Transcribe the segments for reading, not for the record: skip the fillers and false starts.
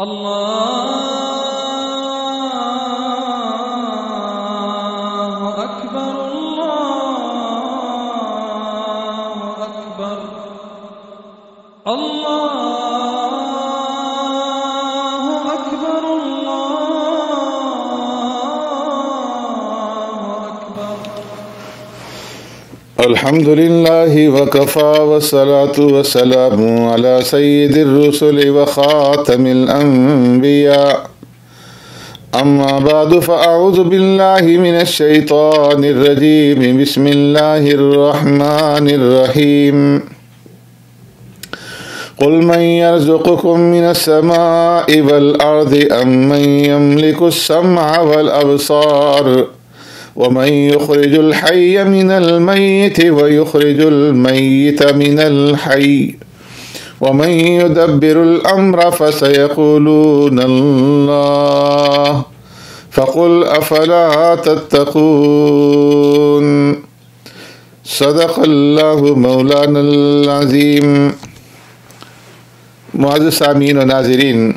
الله أكبر الله أكبر الله أكبر الله أكبر. الحمد لله وكفى والصلاة والسلام على سيد الرسل وخاتم الأنبياء. أما بعد فأعوذ بالله من الشيطان الرجيم. بسم الله الرحمن الرحيم. قل من يرزقكم من السماء والأرض أم من يملك السمع والأبصار ومن يخرج الحي من الميت ويخرج الميت من الحي ومن يدبر الأمر فسيقولون الله فقل أفلا تتقون. صدق الله مولانا العظيم. معزز سامعین و ناظرین،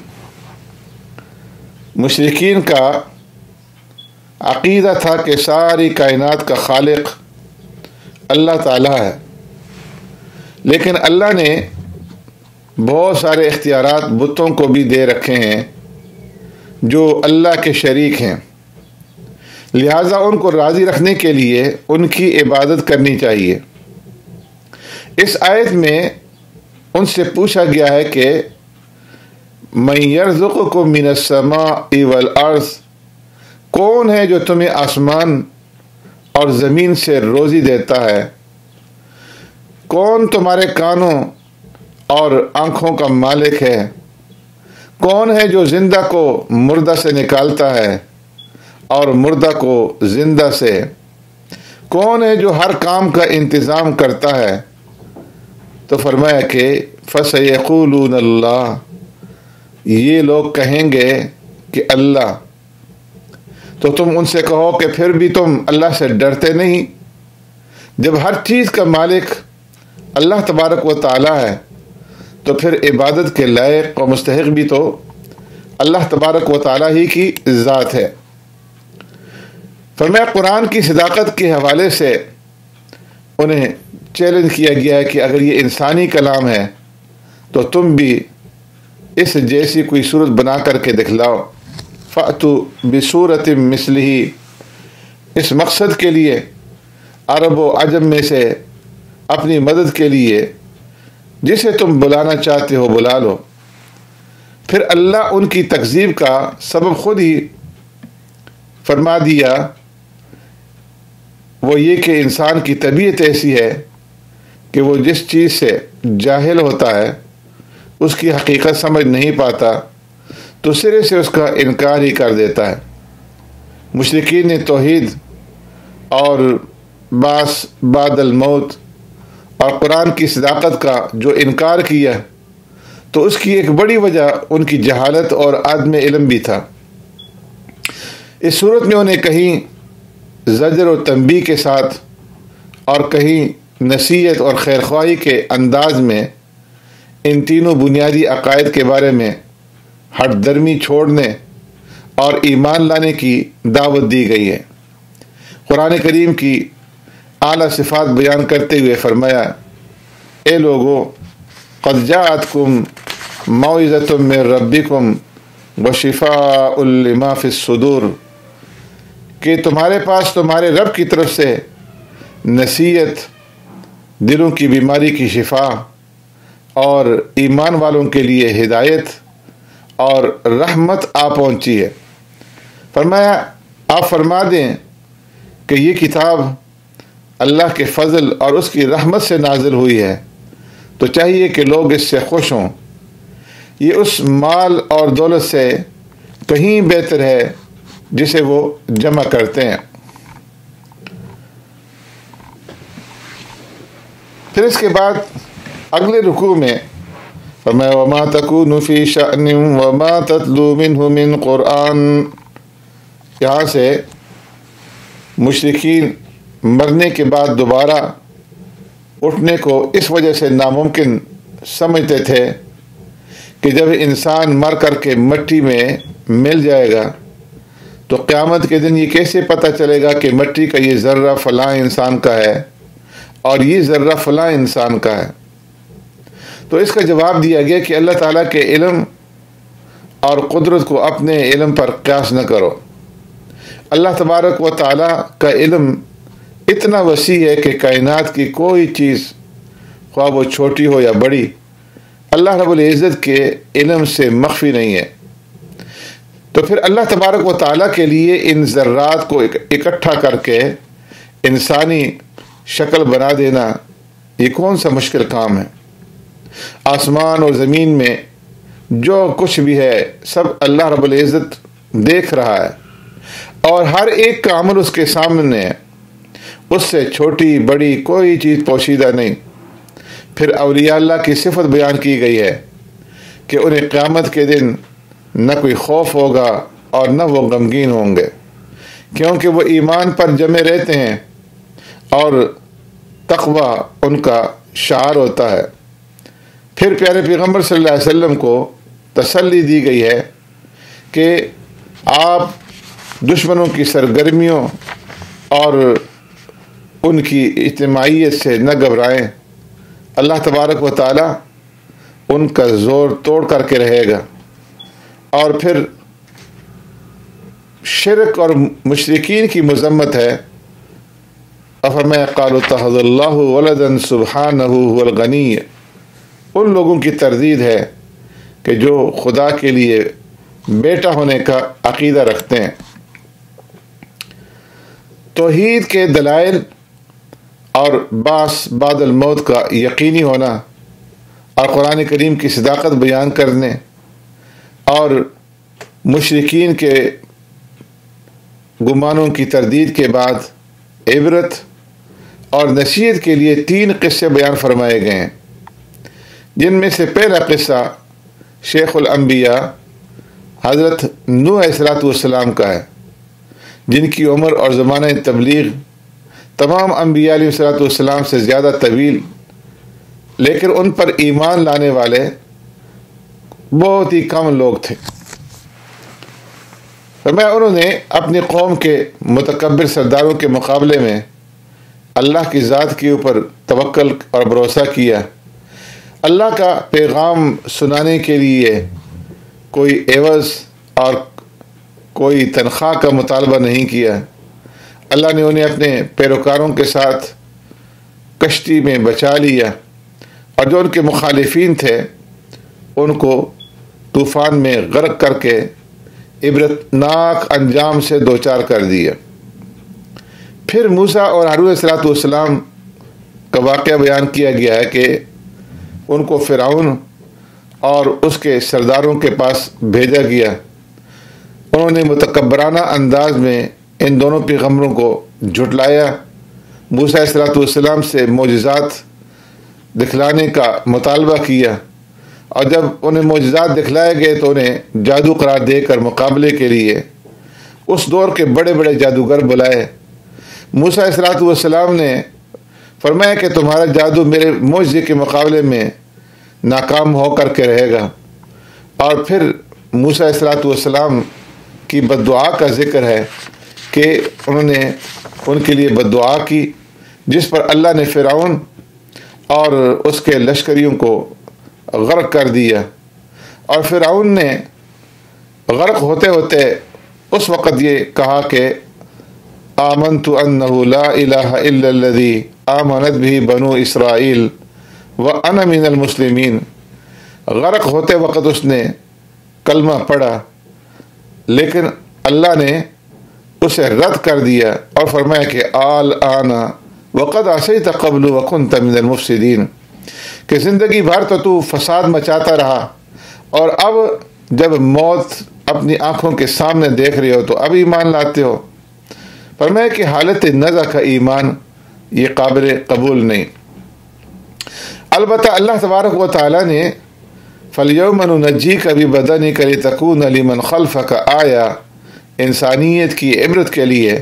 مشرکین کا عقیدہ تھا کہ ساری کائنات کا خالق اللہ تعالیٰ ہے، لیکن اللہ نے بہت سارے اختیارات بتوں کو بھی دے رکھے ہیں جو اللہ کے شریک ہیں، لہٰذا ان کو راضی رکھنے کے لیے ان کی عبادت کرنی چاہیے۔ اس آیت میں ان سے پوچھا گیا ہے کہ من یرزقکم من السماء والارض، کون ہے جو تمہیں آسمان اور زمین سے روزی دیتا ہے؟ کون تمہارے کانوں اور آنکھوں کا مالک ہے؟ کون ہے جو زندہ کو مردہ سے نکالتا ہے اور مردہ کو زندہ سے؟ کون ہے جو ہر کام کا انتظام کرتا ہے؟ تو فرمایا کہ فَسَيَقُولُونَ اللَّهُ، یہ لوگ کہیں گے کہ اللہ۔ تو تم ان سے کہو کہ پھر بھی تم اللہ سے ڈرتے نہیں؟ جب ہر چیز کا مالک اللہ تبارک و تعالی ہے تو پھر عبادت کے لائق و مستحق بھی تو اللہ تبارک و تعالی ہی کی ذات ہے۔ فرمایا قرآن کی صداقت کے حوالے سے انہیں چیلنج کیا گیا ہے کہ اگر یہ انسانی کلام ہے تو تم بھی اس جیسی کوئی صورت بنا کر کے دکھلاؤ۔ فَأْتُوا بِصُورَةٍ مِثْلِهِ، اس مقصد کے لیے عرب و عجم میں سے اپنی مدد کے لیے جسے تم بلانا چاہتے ہو بلا لو۔ پھر اللہ ان کی تکذیب کا سبب خود ہی فرما دیا، وہ یہ کہ انسان کی طبیعت ایسی ہے کہ وہ جس چیز سے جاہل ہوتا ہے، اس کی حقیقت سمجھ نہیں پاتا تو سرے سے اس کا انکار ہی کر دیتا ہے۔ مشرکین نے توحید اور بعث بعد الموت اور قرآن کی صداقت کا جو انکار کیا تو اس کی ایک بڑی وجہ ان کی جہالت اور عدم علم بھی تھا۔ اس صورت میں انہیں کہیں زجر و تنبیہ کے ساتھ اور کہیں نصیحت اور خیرخواہی کے انداز میں ان تینوں بنیادی عقائد کے بارے میں ہٹ درمی چھوڑنے اور ایمان لانے کی دعوت دی گئی ہے۔ قرآن کریم کی اعلیٰ صفات بیان کرتے ہوئے فرمایا، اے لوگو قد جاءتکم موعظۃ من ربکم وشفاء لما فی الصدور، کہ تمہارے پاس تمہارے رب کی طرف سے نصیحت، دلوں کی بیماری کی شفا اور ایمان والوں کے لیے ہدایت اور رحمت آ پہنچی ہے۔ فرمایا آپ فرما دیں کہ یہ کتاب اللہ کے فضل اور اس کی رحمت سے نازل ہوئی ہے، تو چاہیے کہ لوگ اس سے خوش ہوں۔ یہ اس مال اور دولت سے کہیں بہتر ہے جسے وہ جمع کرتے ہیں۔ پھر اس کے بعد اگلے رکوع میں فرمایا وَمَا تَكُونُ فِي شَأْنٍ وَمَا تَتْلُو مِنْهُ مِنْ قُرْآنٍ، یہاں سے مشرکین مرنے کے بعد دوبارہ اٹھنے کو اس وجہ سے ناممکن سمجھتے تھے کہ جب انسان مر کر کے مٹی میں مل جائے گا تو قیامت کے دن یہ کیسے پتہ چلے گا کہ مٹی کا یہ ذرہ فلاں انسان کا ہے اور یہ ذرہ فلاں انسان کا ہے؟ تو اس کا جواب دیا گیا کہ اللہ تعالیٰ کے علم اور قدرت کو اپنے علم پر قیاس نہ کرو۔ اللہ تبارک و تعالیٰ کا علم اتنا وسیع ہے کہ کائنات کی کوئی چیز خواہ وہ چھوٹی ہو یا بڑی اللہ رب العزت کے علم سے مخفی نہیں ہے۔ تو پھر اللہ تبارک و تعالیٰ کے لیے ان ذرات کو اکٹھا کر کے انسانی شکل بنا دینا یہ کون سا مشکل کام ہے؟ آسمان اور زمین میں جو کچھ بھی ہے سب اللہ رب العزت دیکھ رہا ہے اور ہر ایک کا عمل اس کے سامنے ہے، اس سے چھوٹی بڑی کوئی چیز پوشیدہ نہیں۔ پھر اولیاء اللہ کی صفت بیان کی گئی ہے کہ انہیں قیامت کے دن نہ کوئی خوف ہوگا اور نہ وہ غمگین ہوں گے، کیونکہ وہ ایمان پر جمے رہتے ہیں اور تقوی ان کا شعار ہوتا ہے۔ پھر پیارے پیغمبر صلی اللہ علیہ وسلم کو تسلی دی گئی ہے کہ آپ دشمنوں کی سرگرمیوں اور ان کی اجتماعیت سے نہ گھبرائیں، اللہ تبارک و تعالیٰ ان کا زور توڑ کر کے رہے گا۔ اور پھر شرک اور مشرکین کی مذمت ہے، افرمایا قالوا اتخذ اللہ ولدا سبحانہ هو الغنی، ان لوگوں کی تردید ہے کہ جو خدا کے لیے بیٹا ہونے کا عقیدہ رکھتے ہیں۔ توحید کے دلائل اور بعث بعد الموت کا یقینی ہونا اور قرآن کریم کی صداقت بیان کرنے اور مشرکین کے گمانوں کی تردید کے بعد عبرت اور نصیحت کے لیے 3 قصے بیان فرمائے گئے ہیں، جن میں سے پہلا قصہ شیخ الانبیاء حضرت نوح علیہ السلام کا ہے، جن کی عمر اور زمانہ تبلیغ تمام انبیاء علیہ السلام سے زیادہ طویل، لیکن ان پر ایمان لانے والے بہت ہی کم لوگ تھے۔ فرمایا انہوں نے اپنی قوم کے متکبر سرداروں کے مقابلے میں اللہ کی ذات کے اوپر توکل اور بھروسہ کیا، اللہ کا پیغام سنانے کے لیے کوئی عوض اور کوئی تنخواہ کا مطالبہ نہیں کیا۔ اللہ نے انہیں اپنے پیروکاروں کے ساتھ کشتی میں بچا لیا، اور جو ان کے مخالفین تھے ان کو طوفان میں غرق کر کے عبرتناک انجام سے دوچار کر دیا۔ پھر موسیٰ اور ہارون علیہ السلام کا واقعہ بیان کیا گیا ہے کہ ان کو فرعون اور اس کے سرداروں کے پاس بھیجا گیا، انہوں نے متکبرانہ انداز میں ان دونوں پیغمبروں کو جھٹلایا، موسیٰ علیہ السلام سے معجزات دکھلانے کا مطالبہ کیا، اور جب انہیں معجزات دکھلائے گئے تو انہیں جادو قرار دے کر مقابلے کے لیے اس دور کے بڑے بڑے جادوگر بلائے۔ موسیٰ علیہ السلام نے فرمایا کہ تمہارا جادو میرے معجزے کے مقابلے میں ناکام ہو کر کے رہے گا۔ اور پھر موسیٰ علیہ السلام کی بد دعا کا ذکر ہے کہ انہوں نے ان کے لیے بد دعا کی، جس پر اللہ نے فرعون اور اس کے لشکریوں کو غرق کر دیا، اور فرعون نے غرق ہوتے ہوتے اس وقت یہ کہا کہ آمنت انہ لا الہ الا الذی آمنت به بنو اسرائیل وانا من المسلمین۔ غرق ہوتے وقت اس نے کلمہ پڑھا، لیکن اللہ نے اسے رد کر دیا اور فرمایا کہ الآن وقد عصیت قبل وکنت من المفسدین، کہ زندگی بھر تو فساد مچاتا رہا، اور اب جب موت اپنی آنکھوں کے سامنے دیکھ رہے ہو تو اب ایمان لاتے ہو۔ فرمایا کہ حالت نزع کا ایمان یہ قابل قبول نہیں۔ البتہ اللہ تبارک و تعالیٰ نے فَالْيَوْمَ نُنَجِّيكَ بِبَدَنِكَ لِتَكُونَ لِمَنْ خَلْفَكَ آیَةً، انسانیت کی عبرت کے لیے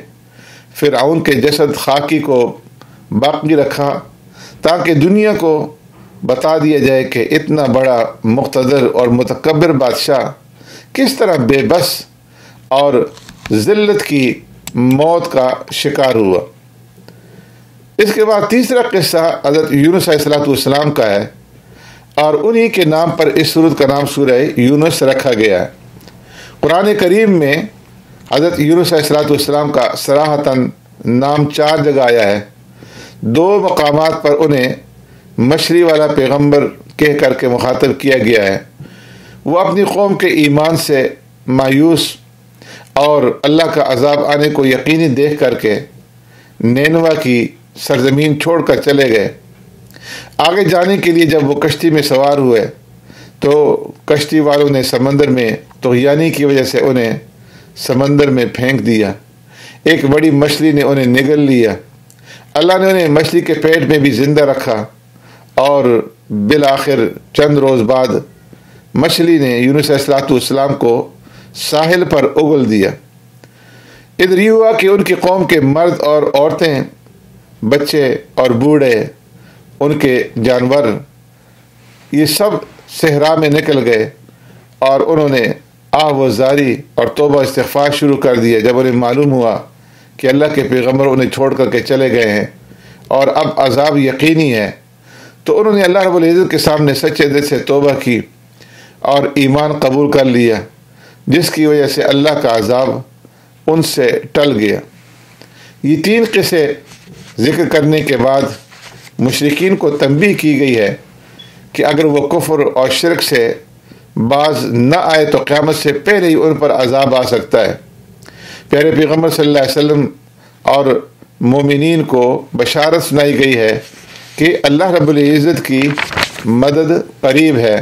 فرعون کے جسد خاکی کو باقی رکھا تاکہ دنیا کو بتا دیا جائے کہ اتنا بڑا مقتدر اور متکبر بادشاہ کس طرح بے بس اور ذلت کی موت کا شکار ہوا۔ اس کے بعد تیسرا قصہ حضرت یونس علیہ السلام کا ہے، اور انہی کے نام پر اس سورت کا نام سورہ یونس رکھا گیا ہے۔ قرآن کریم میں حضرت یونس علیہ السلام کا صراحتاً نام 4 جگہ آیا ہے۔ 2 مقامات پر انہیں مچھلی والا پیغمبر کہہ کر کے مخاطب کیا گیا ہے۔ وہ اپنی قوم کے ایمان سے مایوس اور اللہ کا عذاب آنے کو یقینی دیکھ کر کے نینوا کی سرزمین چھوڑ کر چلے گئے۔ آگے جانے کے لیے جب وہ کشتی میں سوار ہوئے تو کشتی والوں نے سمندر میں طغیانی کی وجہ سے انہیں سمندر میں پھینک دیا۔ ایک بڑی مچھلی نے انہیں نگل لیا۔ اللہ نے انہیں مچھلی کے پیٹ میں بھی زندہ رکھا، اور بالآخر چند روز بعد مچھلی نے یونس علیہ السلام کو ساحل پر اگل دیا۔ ادھر یہ ہوا کہ ان کی قوم کے مرد اور عورتیں، بچے اور بوڑھے، ان کے جانور، یہ سب صحرا میں نکل گئے، اور انہوں نے آہ و زاری اور توبہ استغفار شروع کر دیا جب انہیں معلوم ہوا کہ اللہ کے پیغمبر انہیں چھوڑ کر کے چلے گئے ہیں اور اب عذاب یقینی ہے۔ تو انہوں نے اللہ رب العزت کے سامنے سچے دل سے توبہ کی اور ایمان قبول کر لیا، جس کی وجہ سے اللہ کا عذاب ان سے ٹل گیا۔ یہ 3 قصے ذکر کرنے کے بعد مشرکین کو تنبیہ کی گئی ہے کہ اگر وہ کفر اور شرک سے باز نہ آئے تو قیامت سے پہلے ہی ان پر عذاب آ سکتا ہے۔ پیارے پیغمبر صلی اللہ علیہ وسلم اور مومنین کو بشارت سنائی گئی ہے کہ اللہ رب العزت کی مدد قریب ہے،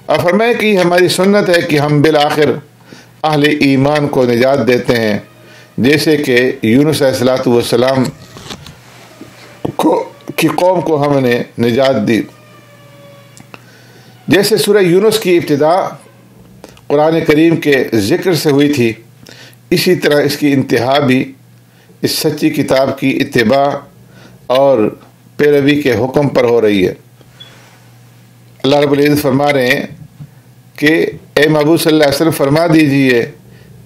اور فرمایا کہ ہماری سنت ہے کہ ہم بالآخر اہل ایمان کو نجات دیتے ہیں، جیسے کہ یونس علیہ السلام کی قوم کو ہم نے نجات دی۔ جیسے سورہ یونس کی ابتدا قرآن کریم کے ذکر سے ہوئی تھی، اسی طرح اس کی انتہا بھی اس سچی کتاب کی اتباع اور پیروی کے حکم پر ہو رہی ہے۔ اللہ رب العزت فرما رہے ہیں کہ اے محبوب صلی اللہ علیہ وسلم فرما دیجئے،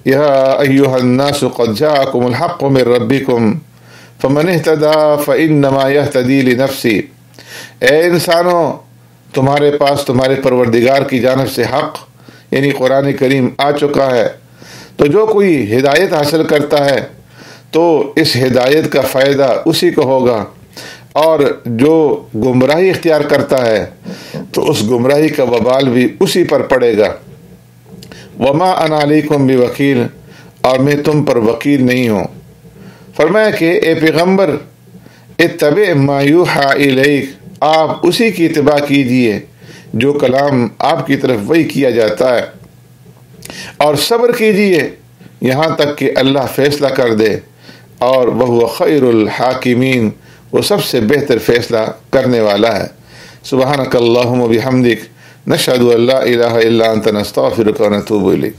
یا ایھا الناس قد جاءکم الحق من ربکم فمن اہتدی فانما یہتدی لنفسہ۔ اے انسانوں، تمہارے پاس تمہارے پروردگار کی جانب سے حق یعنی قرآن کریم آ چکا ہے، تو جو کوئی ہدایت حاصل کرتا ہے تو اس ہدایت کا فائدہ اسی کو ہوگا، اور جو گمراہی اختیار کرتا ہے تو اس گمراہی کا وبال بھی اسی پر پڑے گا۔ وما انا علیکم بوکیل، اور میں تم پر وکیل نہیں ہوں۔ فرمایا کہ اے پیغمبر، اتبع ما یوحی الیک، آپ اسی کی اتباع کیجئے جو کلام آپ کی طرف وحی کیا جاتا ہے، اور صبر کیجئے یہاں تک کہ اللہ فیصلہ کر دے، اور وہ خیر الحاکمین، وہ سب سے بہتر فیصلہ کرنے والا ہے۔ سبحانک اللہم و بحمدک، نشہد ان لا الہ الا انت، نستغفرک و نتوب الیک۔